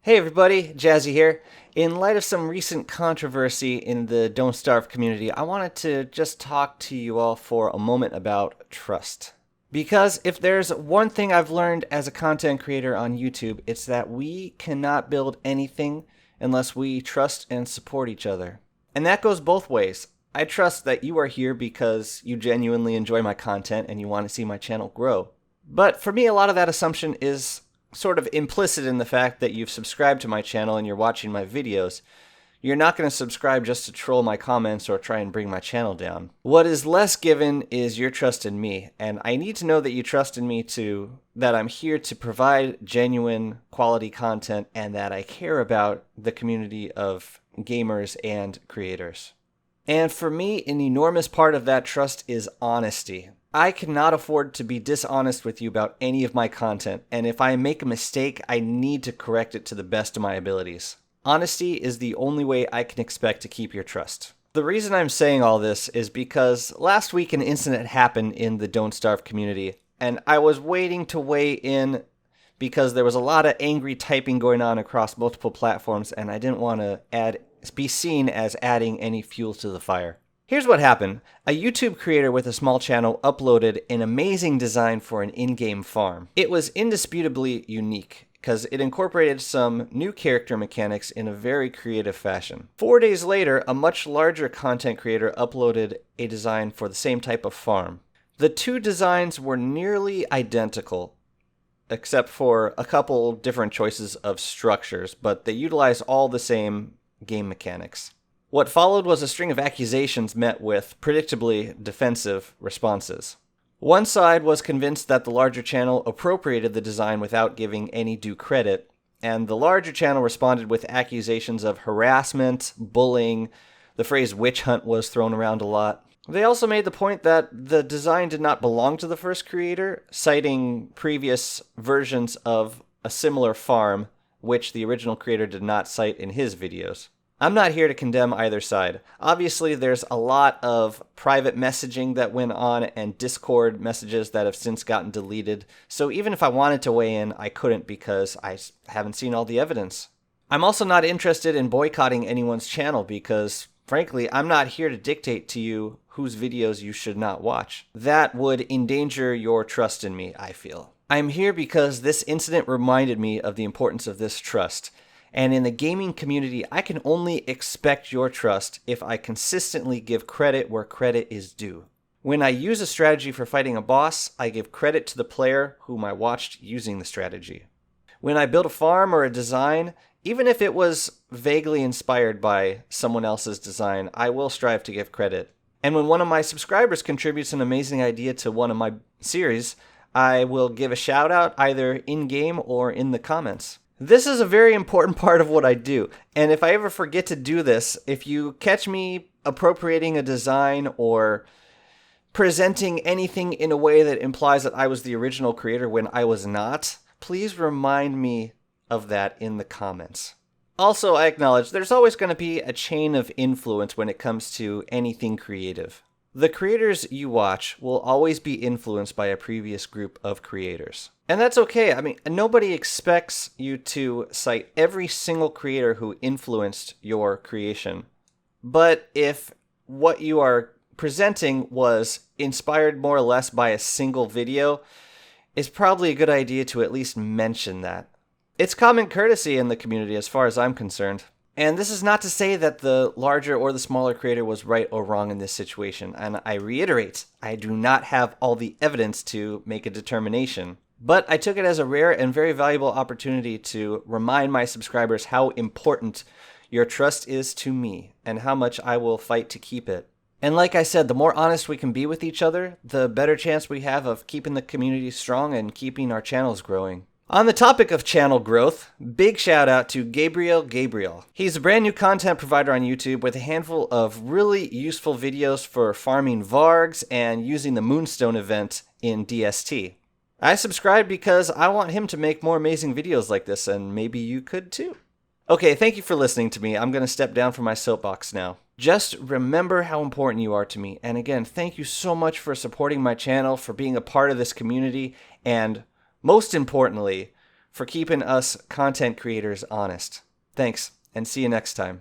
Hey everybody, Jazzy here. In light of some recent controversy in the Don't Starve community, I wanted to just talk to you all for a moment about trust. Because if there's one thing I've learned as a content creator on YouTube, it's that we cannot build anything unless we trust and support each other. And that goes both ways. I trust that you are here because you genuinely enjoy my content and you want to see my channel grow. But for me, a lot of that assumption is sort of implicit in the fact that you've subscribed to my channel and you're watching my videos. You're not going to subscribe just to troll my comments or try and bring my channel down. What is less given is your trust in me, and I need to know that you trust in me too, that I'm here to provide genuine quality content and that I care about the community of gamers and creators. And for me, an enormous part of that trust is honesty. I cannot afford to be dishonest with you about any of my content, and if I make a mistake, I need to correct it to the best of my abilities. Honesty is the only way I can expect to keep your trust. The reason I'm saying all this is because last week an incident happened in the Don't Starve community, and I was waiting to weigh in because there was a lot of angry typing going on across multiple platforms, and I didn't want to be seen as adding any fuel to the fire. Here's what happened. A YouTube creator with a small channel uploaded an amazing design for an in-game farm. It was indisputably unique because it incorporated some new character mechanics in a very creative fashion. 4 days later, a much larger content creator uploaded a design for the same type of farm. The two designs were nearly identical, except for a couple different choices of structures, but they utilized all the same game mechanics. What followed was a string of accusations met with, predictably, defensive responses. One side was convinced that the larger channel appropriated the design without giving any due credit, and the larger channel responded with accusations of harassment, bullying. The phrase witch hunt was thrown around a lot. They also made the point that the design did not belong to the first creator, citing previous versions of a similar farm, which the original creator did not cite in his videos. I'm not here to condemn either side. Obviously, there's a lot of private messaging that went on and Discord messages that have since gotten deleted, so even if I wanted to weigh in, I couldn't because I haven't seen all the evidence. I'm also not interested in boycotting anyone's channel because, frankly, I'm not here to dictate to you whose videos you should not watch. That would endanger your trust in me, I feel. I'm here because this incident reminded me of the importance of this trust. And in the gaming community, I can only expect your trust if I consistently give credit where credit is due. When I use a strategy for fighting a boss, I give credit to the player whom I watched using the strategy. When I build a farm or a design, even if it was vaguely inspired by someone else's design, I will strive to give credit. And when one of my subscribers contributes an amazing idea to one of my series, I will give a shout out either in-game or in the comments. This is a very important part of what I do, and if I ever forget to do this, if you catch me appropriating a design or presenting anything in a way that implies that I was the original creator when I was not, please remind me of that in the comments. Also, I acknowledge there's always going to be a chain of influence when it comes to anything creative. The creators you watch will always be influenced by a previous group of creators. And that's okay. I mean, nobody expects you to cite every single creator who influenced your creation. But if what you are presenting was inspired more or less by a single video, it's probably a good idea to at least mention that. It's common courtesy in the community as far as I'm concerned. And this is not to say that the larger or the smaller creator was right or wrong in this situation. And I reiterate, I do not have all the evidence to make a determination. But I took it as a rare and very valuable opportunity to remind my subscribers how important your trust is to me and how much I will fight to keep it. And like I said, the more honest we can be with each other, the better chance we have of keeping the community strong and keeping our channels growing. On the topic of channel growth, big shout out to Gabriel. He's a brand new content provider on YouTube with a handful of really useful videos for farming Vargs and using the Moonstone event in DST. I subscribed because I want him to make more amazing videos like this, and maybe you could too. Okay, thank you for listening to me. I'm going to step down from my soapbox now. Just remember how important you are to me. And again, thank you so much for supporting my channel, for being a part of this community, and most importantly, for keeping us content creators honest. Thanks, and see you next time.